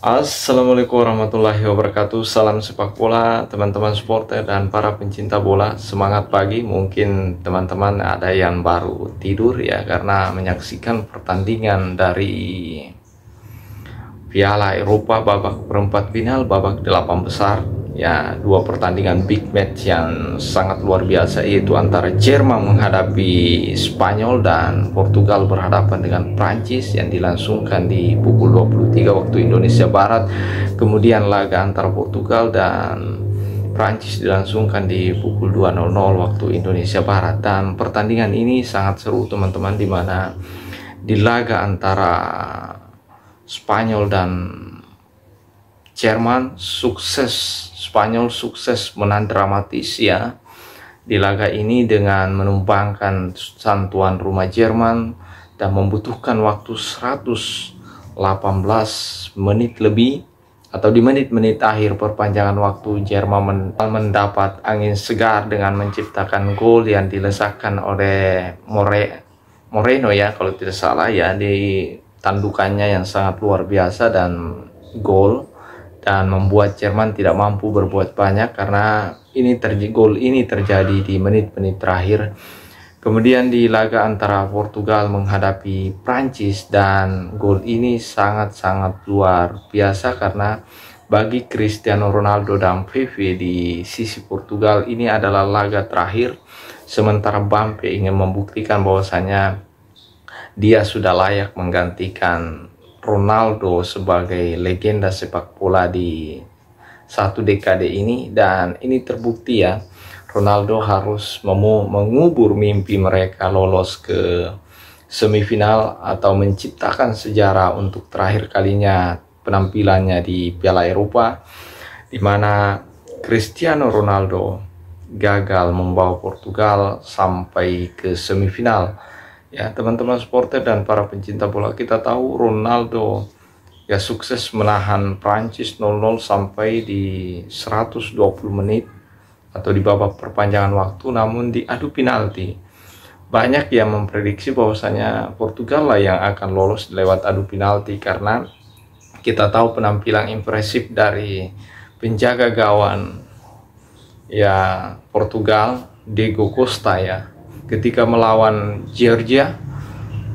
Assalamualaikum warahmatullahi wabarakatuh. Salam sepak bola teman-teman supporter dan para pencinta bola. Semangat pagi. Mungkin teman-teman ada yang baru tidur ya karena menyaksikan pertandingan dari Piala Eropa babak perempat final, babak 8 besar ya. Dua pertandingan big match yang sangat luar biasa, yaitu antara Jerman menghadapi Spanyol dan Portugal berhadapan dengan Prancis yang dilangsungkan di pukul 23 waktu Indonesia Barat. Kemudian laga antara Portugal dan Prancis dilangsungkan di pukul 2.00 waktu Indonesia Barat. Dan pertandingan ini sangat seru teman-teman, di mana di laga antara Spanyol dan Jerman Spanyol sukses menang dramatis ya di laga ini dengan menumbangkan sang tuan rumah Jerman dan membutuhkan waktu 118 menit lebih, atau di menit-menit akhir perpanjangan waktu Jerman mendapat angin segar dengan menciptakan gol yang dilesakkan oleh Moreno ya kalau tidak salah ya, di tandukannya yang sangat luar biasa dan gol, dan membuat Jerman tidak mampu berbuat banyak karena gol ini terjadi di menit-menit terakhir. Kemudian di laga antara Portugal menghadapi Prancis, dan gol ini sangat-sangat luar biasa karena bagi Cristiano Ronaldo dan VV di sisi Portugal ini adalah laga terakhir, sementara Mbappe ingin membuktikan bahwasanya dia sudah layak menggantikan Ronaldo sebagai legenda sepak bola di satu dekade ini. Dan ini terbukti ya, Ronaldo harus mengubur mimpi mereka lolos ke semifinal atau menciptakan sejarah untuk terakhir kalinya penampilannya di Piala Eropa, di mana Cristiano Ronaldo gagal membawa Portugal sampai ke semifinal. Ya teman-teman supporter dan para pencinta bola, kita tahu Ronaldo ya sukses menahan Prancis 0-0 sampai di 120 menit atau di babak perpanjangan waktu, namun di adu penalti. Banyak yang memprediksi bahwasanya Portugal lah yang akan lolos lewat adu penalti, karena kita tahu penampilan impresif dari penjaga gawang ya Portugal, Diego Costa ya, ketika melawan Georgia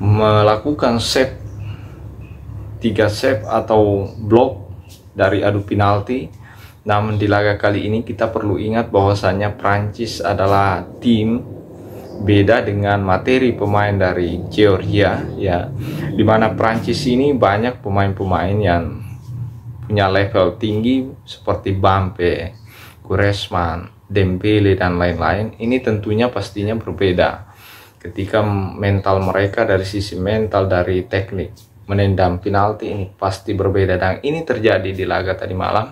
melakukan save 3 save atau blok dari adu penalti. Namun di laga kali ini kita perlu ingat bahwasanya Prancis adalah tim beda dengan materi pemain dari Georgia ya, dimana Prancis ini banyak pemain-pemain yang punya level tinggi seperti Mbappe, Griezmann, Dembele dan lain-lain. Ini tentunya pastinya berbeda ketika mental mereka dari sisi mental, dari teknik menendang penalti ini pasti berbeda. Dan ini terjadi di laga tadi malam,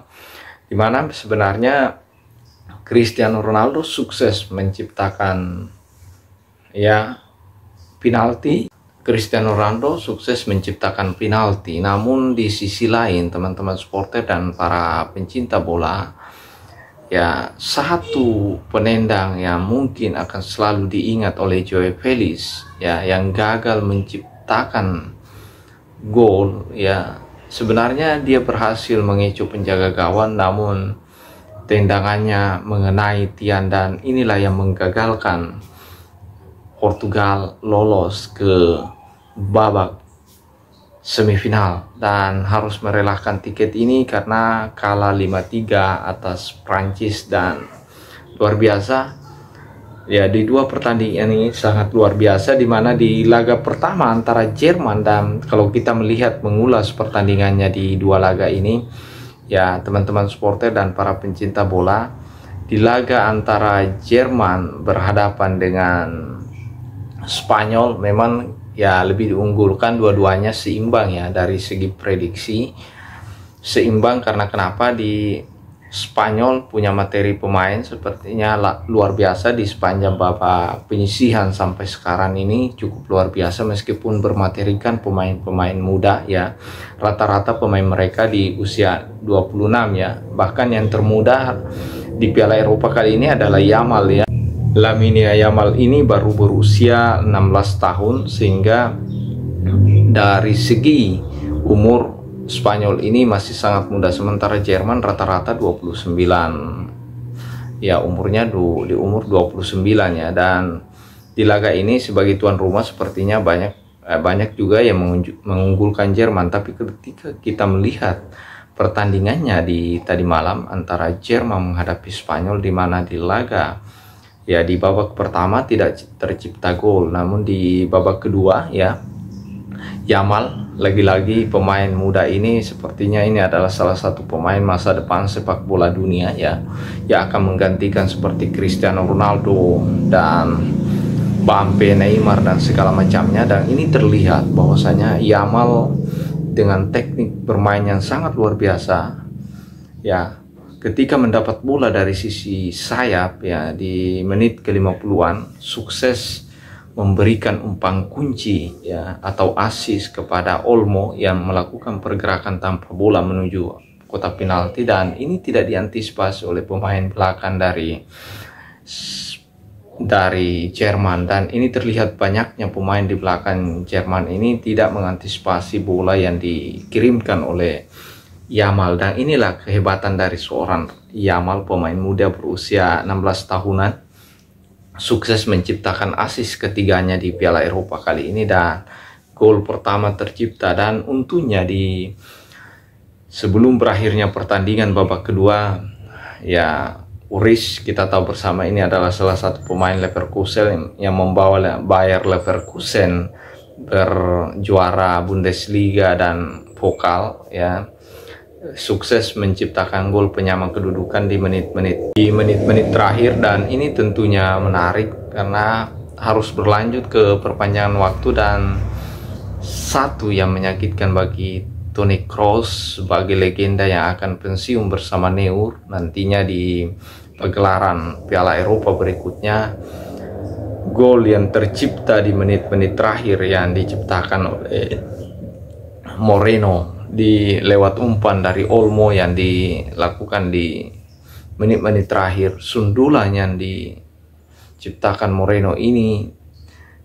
di mana sebenarnya Cristiano Ronaldo sukses menciptakan ya penalti. Cristiano Ronaldo sukses menciptakan penalti, namun di sisi lain teman-teman supporter dan para pencinta bola ya, satu penendang yang mungkin akan selalu diingat oleh Joao Felix ya, yang gagal menciptakan gol ya. Sebenarnya dia berhasil mengecoh penjaga gawang, namun tendangannya mengenai tiang, dan inilah yang menggagalkan Portugal lolos ke babak semifinal dan harus merelakan tiket ini karena kalah 5-3 atas Prancis. Dan luar biasa ya, di dua pertandingan ini sangat luar biasa, di mana di laga pertama antara Jerman, dan kalau kita melihat mengulas pertandingannya di dua laga ini ya teman-teman supporter dan para pencinta bola, di laga antara Jerman berhadapan dengan Spanyol memang ya lebih diunggulkan, dua-duanya seimbang ya dari segi prediksi. Seimbang karena kenapa? Di Spanyol punya materi pemain sepertinya luar biasa di sepanjang babak penyisihan sampai sekarang ini, cukup luar biasa meskipun bermaterikan pemain-pemain muda ya. Rata-rata pemain mereka di usia 26 ya. Bahkan yang termuda di Piala Eropa kali ini adalah Yamal ya. Lamine Yamal ini baru berusia 16 tahun, sehingga dari segi umur Spanyol ini masih sangat muda, sementara Jerman rata-rata 29 ya, umurnya di umur 29 ya. Dan di laga ini sebagai tuan rumah sepertinya banyak juga yang mengunggulkan Jerman, tapi ketika kita melihat pertandingannya di tadi malam antara Jerman menghadapi Spanyol, di mana di laga ya di babak pertama tidak tercipta gol, namun di babak kedua ya Yamal, lagi-lagi pemain muda ini sepertinya ini adalah salah satu pemain masa depan sepak bola dunia ya, yang akan menggantikan seperti Cristiano Ronaldo dan Mbappe, Neymar dan segala macamnya. Dan ini terlihat bahwasanya Yamal dengan teknik bermain yang sangat luar biasa ya, ketika mendapat bola dari sisi sayap ya di menit ke-50-an, sukses memberikan umpan kunci ya atau assist kepada Olmo yang melakukan pergerakan tanpa bola menuju kotak penalti, dan ini tidak diantisipasi oleh pemain belakang dari Jerman. Dan ini terlihat banyaknya pemain di belakang Jerman ini tidak mengantisipasi bola yang dikirimkan oleh Yamal. Dan inilah kehebatan dari seorang Yamal, pemain muda berusia 16 tahunan, sukses menciptakan assist ketiganya di Piala Eropa kali ini, dan gol pertama tercipta. Dan untungnya di sebelum berakhirnya pertandingan babak kedua ya, Ulreich kita tahu bersama ini adalah salah satu pemain Leverkusen yang membawa Bayer Leverkusen berjuara Bundesliga dan Pokal ya, sukses menciptakan gol penyama kedudukan di menit-menit terakhir. Dan ini tentunya menarik karena harus berlanjut ke perpanjangan waktu, dan satu yang menyakitkan bagi Toni Kroos sebagai legenda yang akan pensiun bersama Neuer nantinya di pagelaran Piala Eropa berikutnya, gol yang tercipta di menit-menit terakhir yang diciptakan oleh Moreno lewat umpan dari Olmo yang dilakukan di menit-menit terakhir. Sundulan yang diciptakan Moreno ini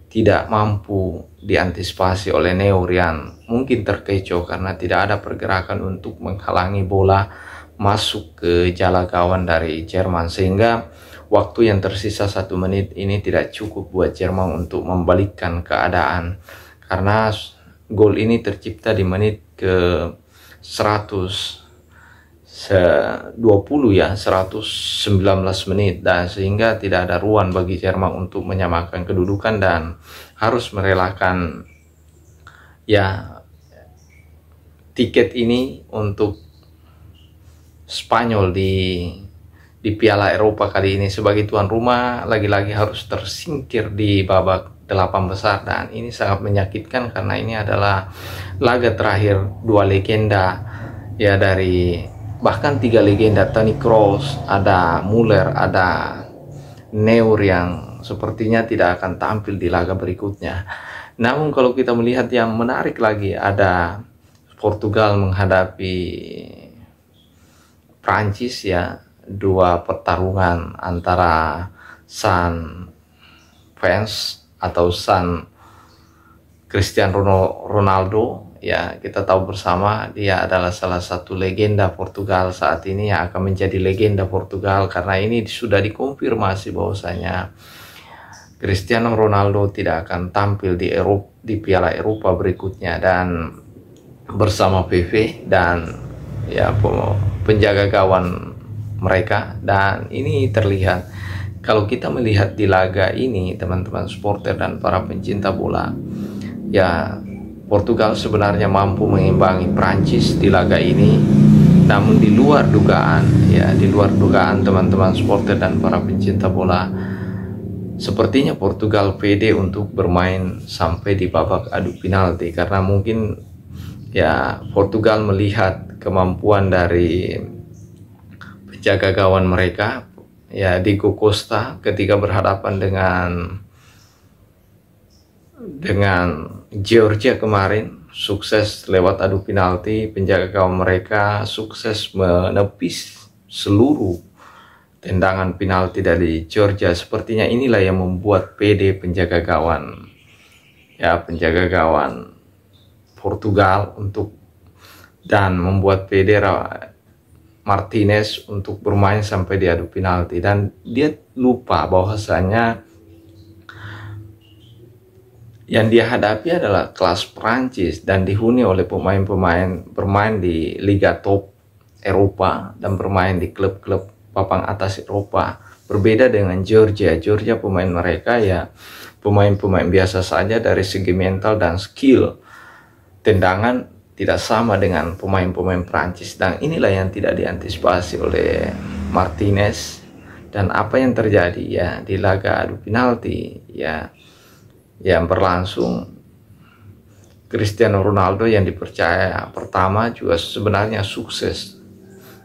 tidak mampu diantisipasi oleh Neuer yang mungkin terkecoh karena tidak ada pergerakan untuk menghalangi bola masuk ke jala gawang dari Jerman, sehingga waktu yang tersisa 1 menit ini tidak cukup buat Jerman untuk membalikkan keadaan, karena gol ini tercipta di menit ke 120 ya, 119 menit, dan sehingga tidak ada ruang bagi Jerman untuk menyamakan kedudukan dan harus merelakan ya tiket ini untuk Spanyol di Piala Eropa kali ini sebagai tuan rumah. Lagi-lagi harus tersingkir di babak 8 besar, dan ini sangat menyakitkan karena ini adalah laga terakhir 2 legenda ya, dari bahkan 3 legenda, Toni Kroos, ada Müller, ada Neuer yang sepertinya tidak akan tampil di laga berikutnya. Namun kalau kita melihat yang menarik lagi, ada Portugal menghadapi Prancis ya, 2 pertarungan antara San fans atau San Cristiano Ronaldo ya. Kita tahu bersama dia adalah salah satu legenda Portugal saat ini yang akan menjadi legenda Portugal, karena ini sudah dikonfirmasi bahwasanya Cristiano Ronaldo tidak akan tampil di Piala Eropa berikutnya, dan bersama PV dan ya penjaga gawang mereka. Dan ini terlihat kalau kita melihat di laga ini, teman-teman supporter dan para pencinta bola ya, Portugal sebenarnya mampu mengimbangi Prancis di laga ini, namun di luar dugaan ya, di luar dugaan teman-teman supporter dan para pencinta bola, sepertinya Portugal pede untuk bermain sampai di babak adu penalti, karena mungkin ya Portugal melihat kemampuan dari penjaga gawang mereka ya, Diego Costa, ketika berhadapan dengan Georgia kemarin, sukses lewat adu penalti. Penjaga gawang mereka sukses menepis seluruh tendangan penalti dari Georgia. Sepertinya inilah yang membuat pede penjaga gawang ya, penjaga gawang Portugal untuk dan membuat Pedro Martinez untuk bermain sampai di adu penalti, dan dia lupa bahwasanya yang dia hadapi adalah kelas Prancis dan dihuni oleh pemain-pemain bermain di liga top Eropa dan bermain di klub-klub papan atas Eropa. Berbeda dengan Georgia pemain mereka ya pemain-pemain biasa saja dari segi mental dan skill tendangan tidak sama dengan pemain-pemain Prancis, dan inilah yang tidak diantisipasi oleh Martinez. Dan apa yang terjadi ya di laga adu penalti ya yang berlangsung, Cristiano Ronaldo yang dipercaya pertama juga sebenarnya sukses,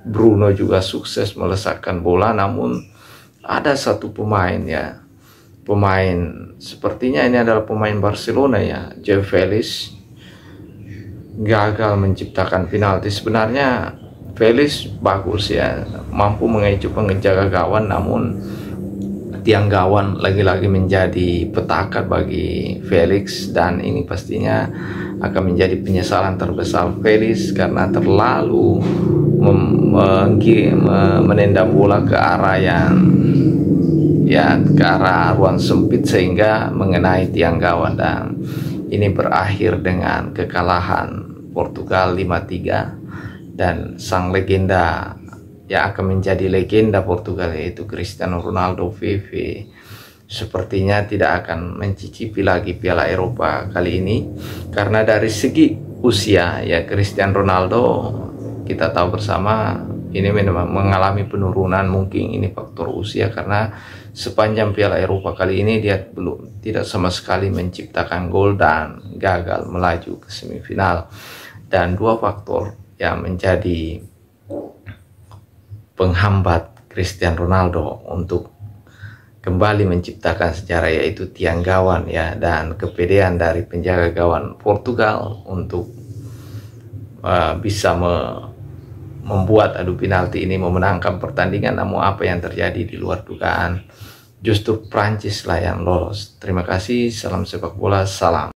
Bruno juga sukses melesakkan bola, namun ada satu pemain ya, pemain sepertinya ini adalah pemain Barcelona ya, Joao Felix, gagal menciptakan penalti. Sebenarnya Felix bagus ya, mampu menjaga gawang, namun tiang gawang lagi-lagi menjadi petaka bagi Felix, dan ini pastinya akan menjadi penyesalan terbesar Felix karena terlalu menendang bola ke arah ke arah ruang sempit sehingga mengenai tiang gawang, dan ini berakhir dengan kekalahan Portugal 5-3, dan sang legenda yang akan menjadi legenda Portugal yaitu Cristiano Ronaldo VV sepertinya tidak akan mencicipi lagi Piala Eropa kali ini, karena dari segi usia ya Cristiano Ronaldo kita tahu bersama ini memang mengalami penurunan. Mungkin ini faktor usia, karena sepanjang Piala Eropa kali ini dia tidak sama sekali menciptakan gol dan gagal melaju ke semifinal, dan dua faktor yang menjadi penghambat Cristiano Ronaldo untuk kembali menciptakan sejarah, yaitu tiang gawang ya dan kepedean dari penjaga gawang Portugal untuk bisa membuat adu penalti ini memenangkan pertandingan. Namun apa yang terjadi di luar dugaan, justru Prancis lah yang lolos. Terima kasih, salam sepak bola, salam.